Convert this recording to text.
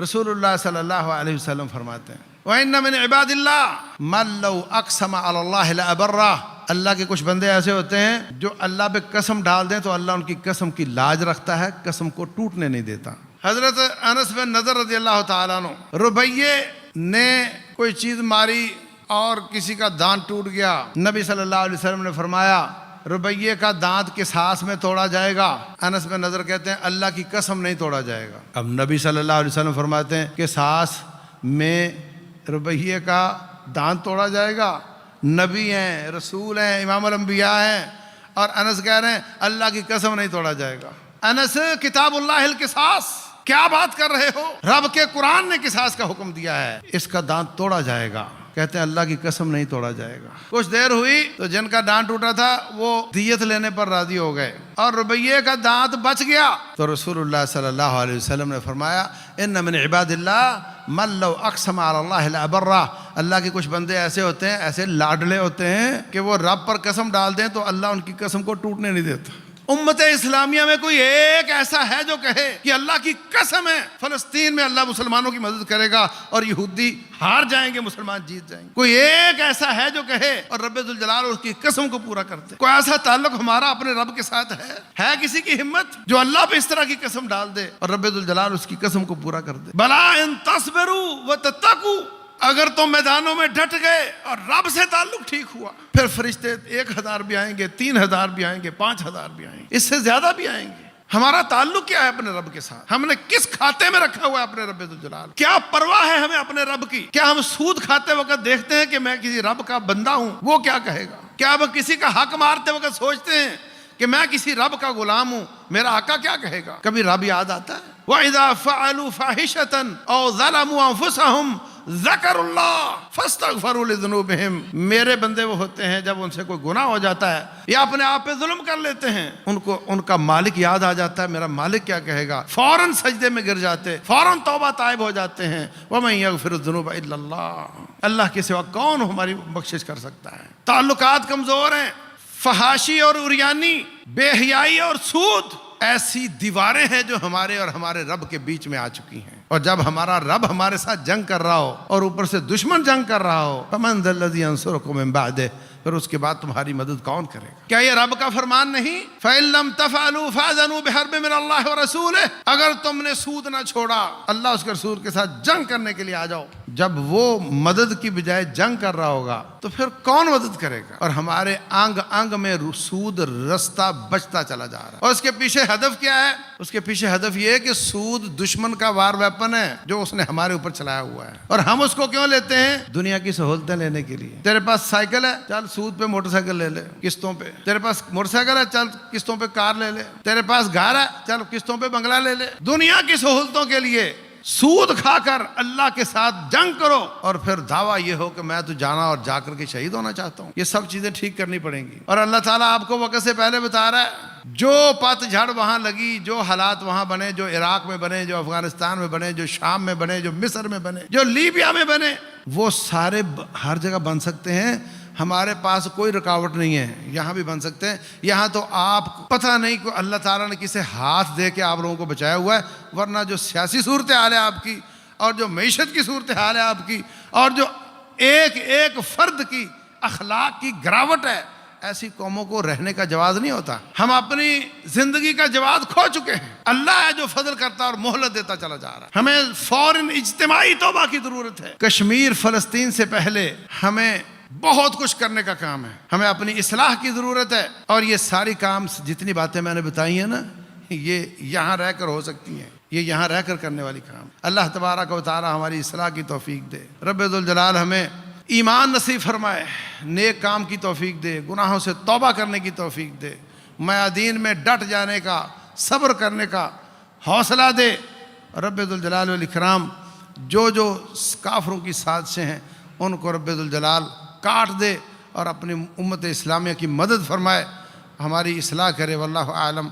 رسول اللہ صلی اللہ علیہ وسلم فرماتے ہیں وَإِنَّ مِنْ عِبَادِ اللَّهِ مَنْ لَوْ أَقْسَمَ عَلَى اللَّهِ لَأَبَرَّهُ۔ اللہ کے کچھ بندے ایسے ہوتے ہیں جو اللہ پہ قسم ڈال دیں تو اللہ ان کی قسم کی لاج رکھتا ہے، قسم کو ٹوٹنے نہیں دیتا۔ حضرت انس بن نضر رضی اللہ تعالیٰ عنہ، ربیے نے کوئی چیز ماری اور کسی کا دانت ٹوٹ گیا، نبی صلی اللہ علیہ وسلم نے فرمایا ربیے کا دانت قصاص میں توڑا جائے گا؟ انس بن نضر کہتے ہیں اللہ کی قسم نہیں توڑا جائے گا۔ اب نبی صلی اللہ علیہ وسلم فرماتے ہیں کہ قصاص میں ربیے کا دانت توڑا جائے گا؟ نبی ہیں، رسول ہیں، امام الانبیاء ہیں، اور انس کہہ رہے ہیں اللہ کی قسم نہیں توڑا جائے گا۔ انس، کتاب اللہ القصاص، کیا بات کر رہے ہو؟ رب کے قرآن نے قصاص کا حکم دیا ہے، اس کا دانت توڑا جائے گا۔ کہتے ہیں اللہ کی قسم نہیں توڑا جائے گا۔ کچھ دیر ہوئی تو جن کا دانت ٹوٹا تھا وہ دیت لینے پر راضی ہو گئے اور ربیے کا دانت بچ گیا تو رسول اللہ صلی اللہ علیہ وسلم نے فرمایا ان من عباد اللہ من لو اقسم علی اللہ لابرہ۔ اللہ کے کچھ بندے ایسے ہوتے ہیں، ایسے لاڈلے ہوتے ہیں کہ وہ رب پر قسم ڈال دیں تو اللہ ان کی قسم کو ٹوٹنے نہیں دیتا۔ امت اسلامیہ میں کوئی ایک ایسا ہے جو کہے کہ اللہ کی قسم ہے فلسطین میں اللہ مسلمانوں کی مدد کرے گا اور یہودی ہار جائیں گے، مسلمان جیت جائیں گے؟ کوئی ایک ایسا ہے جو کہے اور رب ذوالجلال اس کی قسم کو پورا کرتے؟ کوئی ایسا تعلق ہمارا اپنے رب کے ساتھ ہے کسی کی ہمت جو اللہ پہ اس طرح کی قسم ڈال دے اور رب ذوالجلال اس کی قسم کو پورا کر دے؟ بلا ان تصبروا وتتقوا، اگر تم میدانوں میں ڈٹ گئے اور رب سے تعلق ٹھیک ہوا پھر فرشتے 1000 بھی آئیں گے، 3000 بھی آئیں گے، 5000 بھی آئیں گے، اس سے زیادہ بھی آئیں گے۔ ہمارا تعلق کیا ہے اپنے رب کے ساتھ؟ ہم نے کس کھاتے میں رکھا ہوا ہے اپنے رب ذوالجلال؟ کیا پرواہ ہے ہمیں اپنے رب کی؟ کیا ہم سود کھاتے وقت دیکھتے ہیں کہ میں کسی رب کا بندہ ہوں، وہ کیا کہے گا؟ کیا ہم کسی کا حق مارتے وقت سوچتے ہیں کہ میں کسی رب کا غلام ہوں، میرا آقا کیا کہے گا؟ کبھی رب یاد آتا ہے؟ وَإِذَا فَعَلُوا فَاحِشَةً أَوْ ظَلَمُوا أَنفُسَهُمْ ذکر اللہ فاستغفروا لذنوبہم۔ میرے بندے وہ ہوتے ہیں جب ان سے کوئی گناہ ہو جاتا ہے یا اپنے آپ پہ ظلم کر لیتے ہیں، ان کا مالک یاد آ جاتا ہے، میرا مالک کیا کہے گا؟ فوراً سجدے میں گر جاتے، فوراً توبہ طائب ہو جاتے ہیں۔ وَمَن يَغْفِرُ الذُّنُوبَ إِلَّا اللَّهُ، اللہ کے سوا کون ہماری بخشش کر سکتا ہے؟ تعلقات کمزور ہیں، فحاشی اور عریانی، بے حیائی اور سود ایسی دیواریں ہیں جو ہمارے اور ہمارے رب کے بیچ میں آ چکی ہیں۔ اور جب ہمارا رب ہمارے ساتھ جنگ کر رہا ہو اور اوپر سے دشمن جنگ کر رہا ہو، فَمَنْ ذَا الَّذِي يَنْصُرُكُم مِّن بَعْدِهِ، پھر اس کے بعد تمہاری مدد کون کرے گا؟ کیا یہ رب کا فرمان نہیں؟ فَإِن لَّمْ تَفْعَلُوا فَأْذَنُوا بِحَرْبٍ مِّنَ اللَّهِ وَرَسُولِهِ، اگر تم نے سود نہ چھوڑا، اللہ اس کے رسول کے ساتھ جنگ کرنے کے لیے آ جاؤ۔ جب وہ مدد کی بجائے جنگ کر رہا ہوگا تو پھر کون مدد کرے گا؟ اور ہمارے انگ انگ میں سود رستہ بچتا چلا جا رہا ہے۔ اور اس کے پیچھے ہدف کیا ہے؟ اس کے پیچھے ہدف یہ ہے کہ سود دشمن کا وار ویپن ہے جو اس نے ہمارے اوپر چلایا ہوا ہے، اور ہم اس کو کیوں لیتے ہیں؟ دنیا کی سہولتیں لینے کے لیے۔ تیرے پاس سائیکل ہے، چل سود پہ موٹر سائیکل لے لے قسطوں پہ۔ تیرے پاس موٹر سائیکل ہے، چل قسطوں پہ کار لے لے۔ تیرے پاس گھر ہے، چل قسطوں پہ بنگلہ لے لے۔ دنیا کی سہولتوں کے لیے سود کھا کر اللہ کے ساتھ جنگ کرو اور پھر دعویٰ یہ ہو کہ میں تو جانا اور جا کر کے شہید ہونا چاہتا ہوں۔ یہ سب چیزیں ٹھیک کرنی پڑیں گی، اور اللہ تعالیٰ آپ کو وقت سے پہلے بتا رہا ہے جو پت جھڑ وہاں لگی، جو حالات وہاں بنے، جو عراق میں بنے، جو افغانستان میں بنے، جو شام میں بنے، جو مصر میں بنے، جو لیبیا میں بنے، وہ سارے ہر جگہ بن سکتے ہیں۔ ہمارے پاس کوئی رکاوٹ نہیں ہے، یہاں بھی بن سکتے ہیں۔ یہاں تو آپ پتہ نہیں کہ اللہ تعالیٰ نے کسے ہاتھ دے کے آپ لوگوں کو بچایا ہوا ہے، ورنہ جو سیاسی صورتحال ہے آپ کی، اور جو معیشت کی صورتحال ہے آپ کی، اور جو ایک ایک فرد کی اخلاق کی گراوٹ ہے، ایسی قوموں کو رہنے کا جواز نہیں ہوتا۔ ہم اپنی زندگی کا جواز کھو چکے ہیں۔ اللہ ہے جو فضل کرتا اور مہلت دیتا چلا جا رہا ہے۔ ہمیں فوراً اجتماعی توبہ کی ضرورت ہے۔ کشمیر فلسطین سے پہلے ہمیں بہت کچھ کرنے کا کام ہے، ہمیں اپنی اصلاح کی ضرورت ہے، اور یہ ساری کام جتنی باتیں میں نے بتائی ہیں نا، یہ یہاں رہ کر ہو سکتی ہیں، یہ یہاں رہ کر کرنے والی کام۔ اللہ تبارک و تعالی ہماری اصلاح کی توفیق دے۔ رب ذوالجلال ہمیں ایمان نصیب فرمائے، نیک کام کی توفیق دے، گناہوں سے توبہ کرنے کی توفیق دے، میادین میں ڈٹ جانے کا، صبر کرنے کا حوصلہ دے۔ رب ذوالجلال والاکرام جو کافروں کی سازشیں ہیں ان کو رب ذوالجلال کاٹ دے اور اپنی امت اسلامیہ کی مدد فرمائے، ہماری اصلاح کرے۔ واللہ اعلم۔